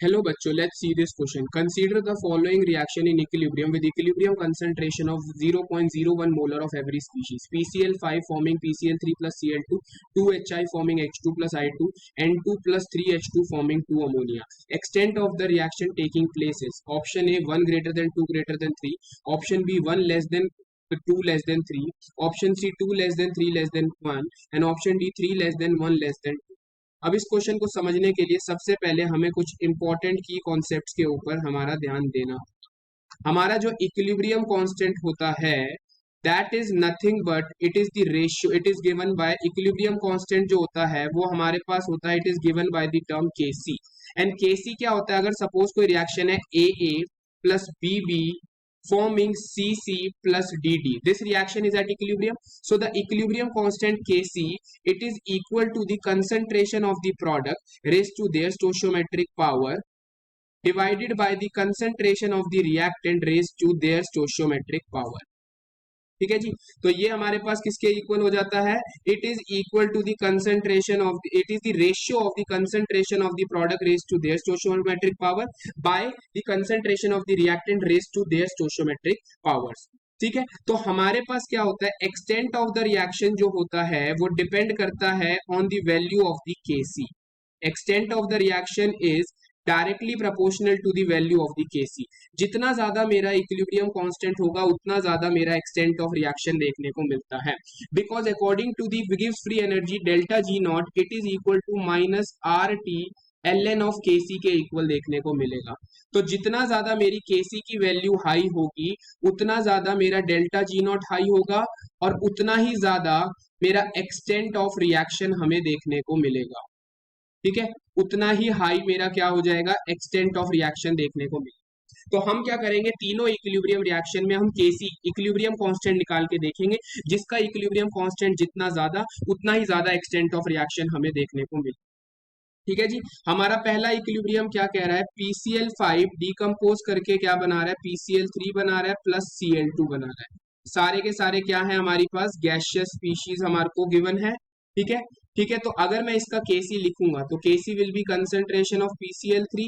Hello बच्चों, let's see this question. Consider the following reaction in equilibrium with equilibrium concentration of 0.01 molar of every species. PCl5 forming PCl3 plus Cl2, 2HI forming H2 plus I2, N2 plus 3H2 forming 2 ammonia. Extent of the reaction taking place is option A 1 greater than 2 greater than 3, option B 1 less than 2 less than 3, option C 2 less than 3 less than 1, and option D 3 less than 1 less than 2. अब इस question को समझने के लिए सबसे पहले हमें कुछ इंपॉर्टेंट की कॉन्सेप्ट्स के ऊपर हमारा ध्यान देना। हमारा जो इक्विलिब्रियम कांस्टेंट होता है that is nothing but it is the ratio, it is given by equilibrium constant जो होता है वो हमारे पास होता है, it is given by the term Kc। And Kc क्या होता है? अगर सपोज कोई रिएक्शन है AA plus BB forming CC plus DD. This reaction is at equilibrium. So the equilibrium constant Kc, it is equal to the concentration of the product raised to their stoichiometric power divided by the concentration of the reactant raised to their stoichiometric power. ठीक है जी, तो ये हमारे पास किसके equal हो जाता है? It is equal to the concentration of, it is the ratio of the concentration of the product raised to their stoichiometric power by the concentration of the reactant raised to their stoichiometric powers. ठीक है, तो हमारे पास क्या होता है? Extent of the reaction जो होता है वो डिपेंड करता है on the value of the Kc। Extent of the reaction is directly proportional to the value of the Kc। जितना ज्यादा मेरा इक्विलिब्रियम कांस्टेंट होगा उतना ज्यादा मेरा एक्सटेंट ऑफ रिएक्शन देखने को मिलता है, बिकॉज अकॉर्डिंग टू द गिव्स free energy delta G nought it is equal to minus RT ln of Kc के इक्वल देखने को मिलेगा। तो जितना ज्यादा मेरी Kc की वैल्यू हाई होगी उतना ज्यादा मेरा डेल्टा G नॉट हाई होगा और उतना ही ज्यादा मेरा एक्सटेंट ऑफ रिएक्शन हमें देखने को मिलेगा। ठीक है, उतना ही हाई मेरा क्या हो जाएगा? एक्सटेंट ऑफ रिएक्शन देखने को मिलेगा। तो हम क्या करेंगे? तीनों इक्विलिब्रियम रिएक्शन में हम Kc इक्विलिब्रियम कांस्टेंट निकाल के देखेंगे, जिसका इक्विलिब्रियम कांस्टेंट जितना ज्यादा उतना ही ज्यादा एक्सटेंट ऑफ रिएक्शन हमें देखने को मिलेगा। ठीक है जी, हमारा पहला इक्विलिब्रियम क्या कह रहा है? PCl5 डिकम्पोज करके क्या बना रहा है? PCl3 बना रहा है प्लस Cl2 बना रहा है। सारे के सारे क्या है हमारे पास? गैसियस स्पीशीज हमारे को गिवन है। ठीक है, ठीक है, तो अगर मैं इसका Kc लिखूंगा तो Kc will be concentration of PCl3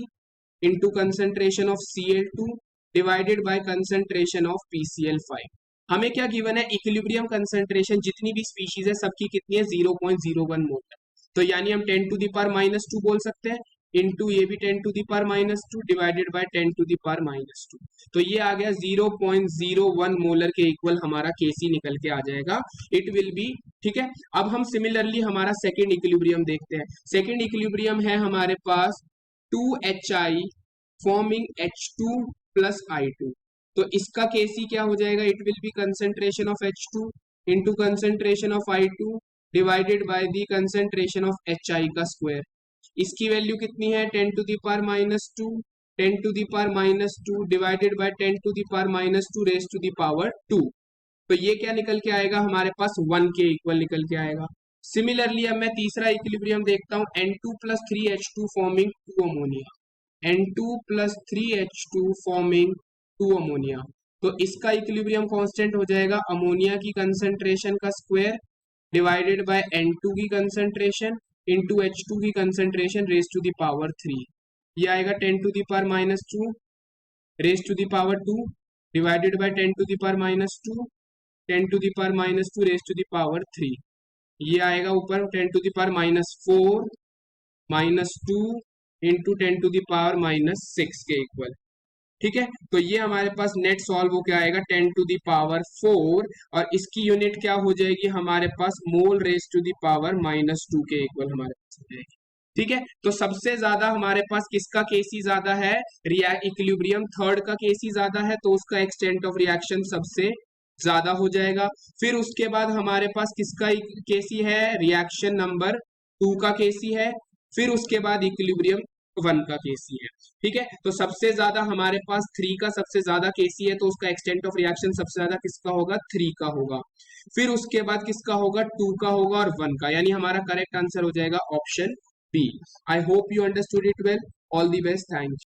into concentration of Cl2 divided by concentration of PCl5। हमें क्या गिवन है? इक्विलिब्रियम कंसंट्रेशन जितनी भी स्पीशीज है सबकी कितनी है? 0.01 मोल। तो यानी हम 10 टू द पावर -2 बोल सकते हैं, इनटू ये भी 10 to the power -2 divided by 10 to the power -2। तो ये आ गया 0.01 मोलर के इक्वल हमारा Kc निकल के आ जाएगा। इट विल बी, ठीक है। अब हम सिमिलरली हमारा सेकंड इक्विलिब्रियम देखते हैं। सेकंड इक्विलिब्रियम है हमारे पास 2HI forming H2 plus I2। तो इसका Kc क्या हो जाएगा? It will be concentration of H2 into concentration of I2 divided by the concentration of HI का स्क्वायर। इसकी वैल्यू कितनी है? 10 to the power -2, 10 to the power -2 divided by 10 to the power -2 raise to the power 2। तो ये क्या निकल के आएगा? हमारे पास 1 के इक्वल निकल के आएगा। सिमिलरली अब मैं तीसरा इक्विलिब्रियम देखता हूं, N2 plus 3H2 forming 2 ammonia. N2 plus 3H2 forming 2 ammonia. तो इसका इक्विलिब्रियम कांस्टेंट हो जाएगा अमोनिया की कंसंट्रेशन का स्क्वायर डिवाइडेड बाय N2 की कंसंट्रेशन इनटू H2 की concentration raise to the power 3। ये आएगा 10 to the power -2 raise to the power 2 divided by 10 to the power -2 10 to the power -2 raise to the power 3। ये आएगा ऊपर 10 to the power -4 -2 into 10 to the power -6 के equal. ठीक है, तो ये हमारे पास नेट सॉल्व हो क्या आएगा? 10 टू द पावर 4 और इसकी यूनिट क्या हो जाएगी हमारे पास? मोल रेज टू द पावर -2 के इक्वल हमारे पास हो जाएगी। ठीक है, तो सबसे ज्यादा हमारे पास किसका Kc ज्यादा है? इक्विलिब्रियम थर्ड का Kc ज्यादा है, तो उसका एक्सटेंट ऑफ रिएक्शन सबसे ज्यादा हो जाएगा। फिर उसके बाद हमारे पास किसका Kc है? रिएक्शन नंबर 2 का Kc है। फिर उसके बाद इक्विलिब्रियम 1 का Kc है। ठीक है, तो सबसे ज्यादा हमारे पास 3 का सबसे ज्यादा Kc है, तो उसका एक्सटेंट ऑफ रिएक्शन सबसे ज्यादा किसका होगा? 3 का होगा। फिर उसके बाद किसका होगा? 2 का होगा और 1 का, यानी हमारा करेक्ट आंसर हो जाएगा option B. I hope you understood it well. All the best, thank you.